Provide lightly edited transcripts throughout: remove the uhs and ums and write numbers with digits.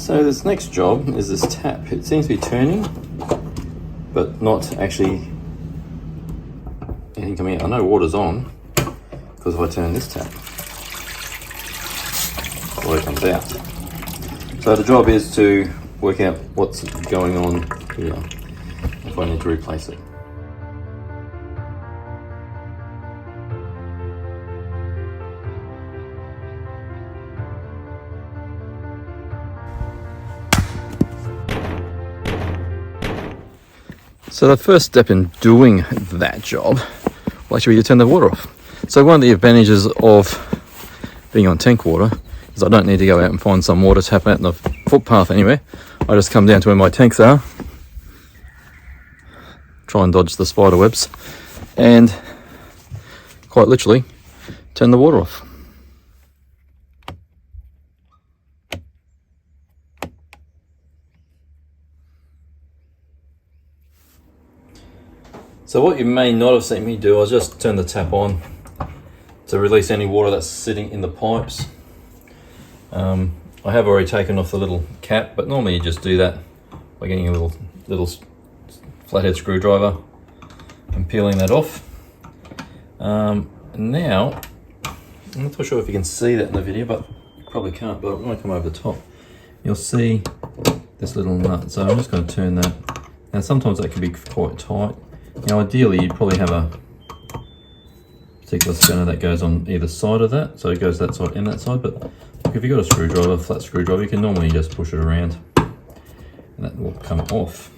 So this next job is this tap. It seems to be turning, but not actually anything coming out. I know water's on, because if I turn this tap, water comes out. So the job is to work out what's going on here, if I need to replace it. So the first step in doing that job will actually be to turn the water off. So one of the advantages of being on tank water is I don't need to go out and find some water tap out in the footpath anywhere. I just come down to where my tanks are, try and dodge the spider webs, and quite literally turn the water off. So what you may not have seen me do, I just turn the tap on to release any water that's sitting in the pipes. I have already taken off the little cap, but normally you just do that by getting a little flathead screwdriver and peeling that off. Now, I'm not sure if you can see that in the video, but you probably can't, but I'm going to come over the top. You'll see this little nut, so I'm just going to turn that. Now sometimes that can be quite tight. Now ideally you'd probably have a particular spinner that goes on either side of that, so it goes that side and that side, but if you've got a screwdriver, a flat screwdriver, you can normally just push it around and that will come off.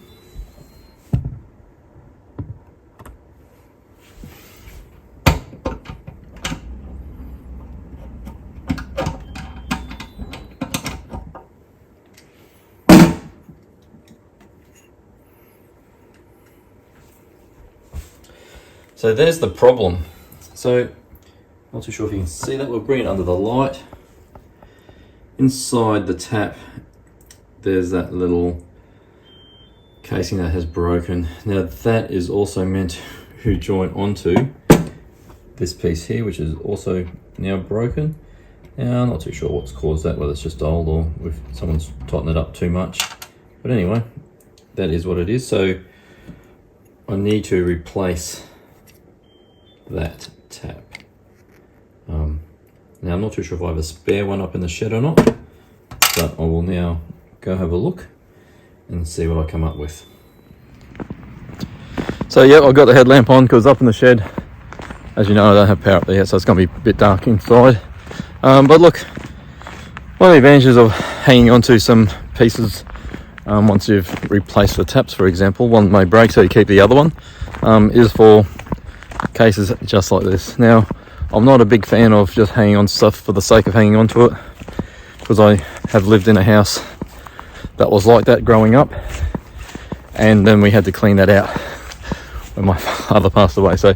So there's the problem. So, not too sure if you can see that. We'll bring it under the light. Inside the tap, there's that little casing that has broken. Now that is also meant to join onto this piece here, which is also now broken. Now I'm not too sure what's caused that, whether it's just old or if someone's tightened it up too much. But anyway, that is what it is. So I need to replace that tap. Now I'm not too sure if I have a spare one up in the shed or not, but I will now go have a look and see what I come up with. So yeah, I've got the headlamp on because up in the shed, as you know, I don't have power up there yet, so it's going to be a bit dark inside. But look, one of the advantages of hanging onto some pieces once you've replaced the taps, for example, one may break so you keep the other one, is for cases just like this. Now I'm not a big fan of just hanging on stuff for the sake of hanging on to it, because I have lived in a house that was like that growing up, and then we had to clean that out when my father passed away, so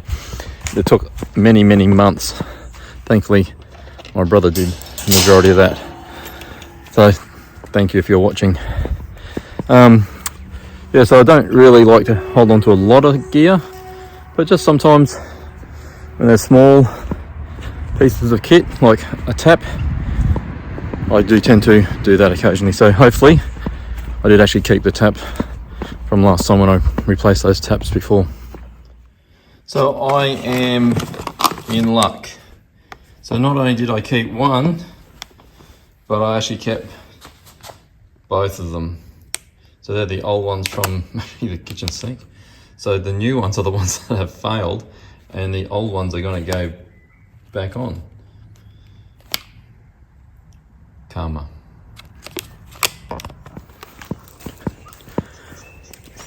it took many months. Thankfully my brother did the majority of that, so thank you if you're watching. Yeah, so I don't really like to hold on to a lot of gear, but just sometimes when there's small pieces of kit like a tap, I do tend to do that occasionally. So hopefully I did actually keep the tap from last time when I replaced those taps before. So I am in luck. So not only did I keep one, but I actually kept both of them. So they're the old ones from the kitchen sink. So the new ones are the ones that have failed, and the old ones are going to go back on. Karma.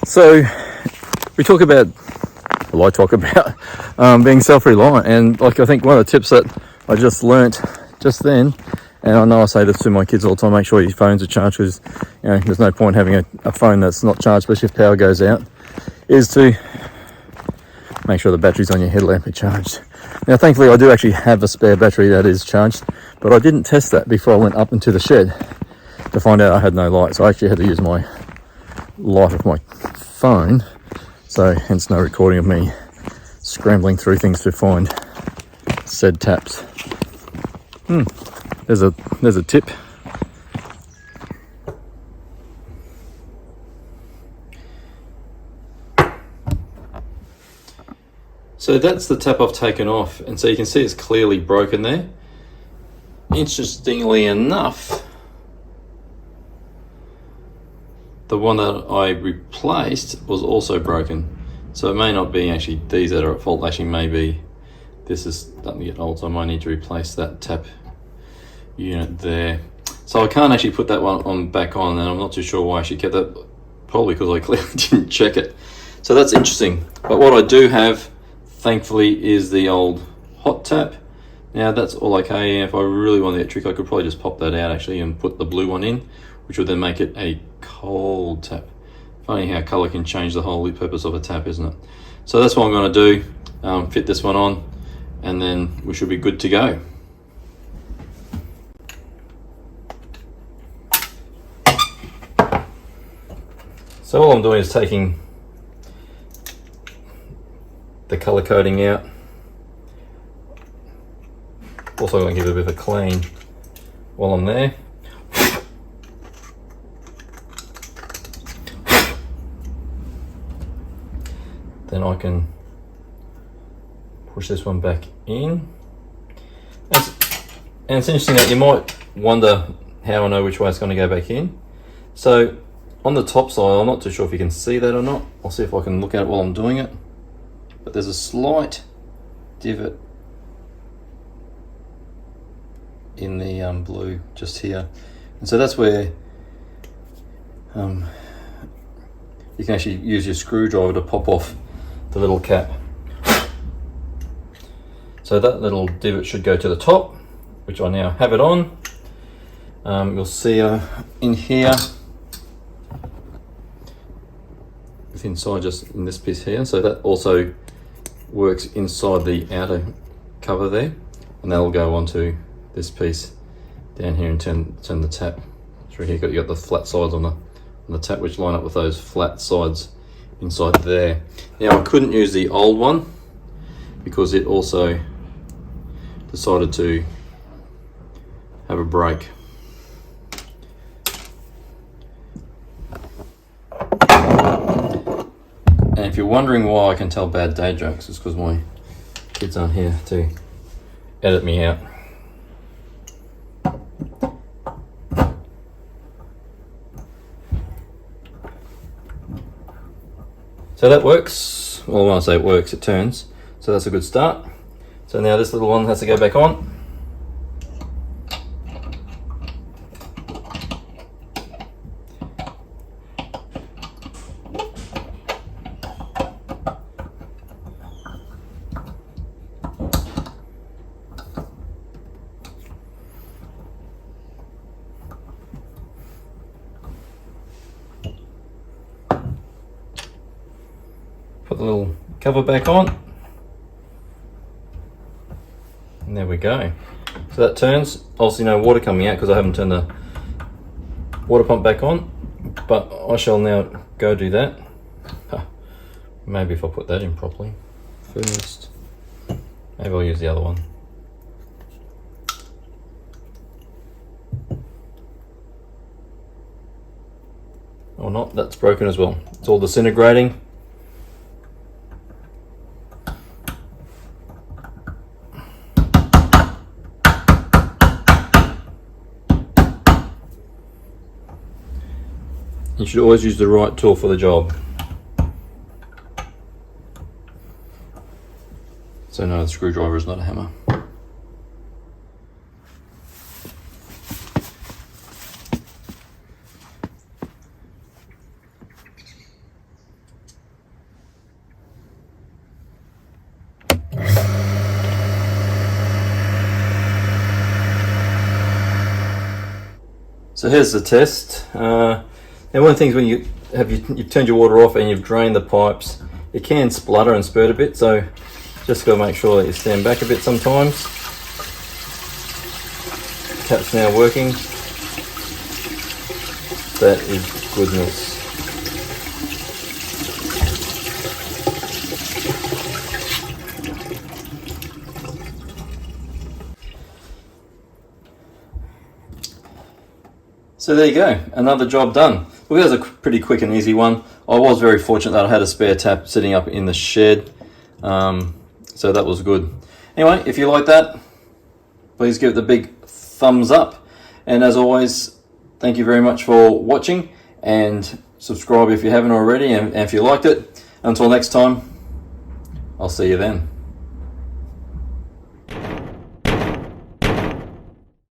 So we talk about, well, I talk about being self-reliant, and like I think one of the tips that I just learnt just then, and I know I say this to my kids all the time, make sure your phones are charged, because you know there's no point having a phone that's not charged, especially if power goes out, is to make sure the batteries on your headlamp are charged. Now thankfully I do actually have a spare battery that is charged, but I didn't test that before I went up into the shed to find out I had no light, so I actually had to use my light of my phone, so hence no recording of me scrambling through things to find said taps. There's a tip. So that's the tap I've taken off, and so you can see it's clearly broken there. Interestingly enough, the one that I replaced was also broken. So it may not be actually these that are at fault, actually maybe this is starting to get old, so I might need to replace that tap unit there. So I can't actually put that one on back on, and I'm not too sure why I should kept that, probably because I clearly didn't check it. So that's interesting. But what I do have, thankfully, is the old hot tap. Now that's all okay. If I really want to get tricky, I could probably just pop that out actually and put the blue one in, which would then make it a cold tap. Funny how colour can change the whole purpose of a tap, isn't it? So that's what I'm going to do, fit this one on, and then we should be good to go. So all I'm doing is taking the colour coding out. Also going to give it a bit of a clean while I'm there. Then I can push this one back in. And it's interesting that you might wonder how I know which way it's going to go back in. So on the top side, I'm not too sure if you can see that or not. I'll see if I can look at it while I'm doing it. But there's a slight divot in the blue just here. And so that's where you can actually use your screwdriver to pop off the little cap. So that little divot should go to the top, which I now have it on. You'll see in here, it's inside just in this piece here. So that also works inside the outer cover there, and that'll go onto this piece down here and turn the tap through here. You got the flat sides on the tap, which line up with those flat sides inside there. Now I couldn't use the old one because it also decided to have a break. And if you're wondering why I can tell bad dad jokes, it's because my kids aren't here to edit me out. So that works. Well, when I say it works, it turns. So that's a good start. So now this little one has to go back on. Put the little cover back on. And there we go. So that turns. Obviously no water coming out because I haven't turned the water pump back on. But I shall now go do that. Maybe if I put that in properly first. Maybe I'll use the other one. Or not, that's broken as well. It's all disintegrating. You should always use the right tool for the job. So no, the screwdriver is not a hammer. So here's the test. Now one of the things when you've turned your water off and you've drained the pipes, it can splutter and spurt a bit, so just got to make sure that you stand back a bit sometimes. The tap's now working. That is goodness. So there you go, another job done. Well, that was a pretty quick and easy one. I was very fortunate that I had a spare tap sitting up in the shed. So that was good. Anyway, if you like that, please give it the big thumbs up. And as always, thank you very much for watching, and subscribe if you haven't already, and if you liked it. Until next time, I'll see you then.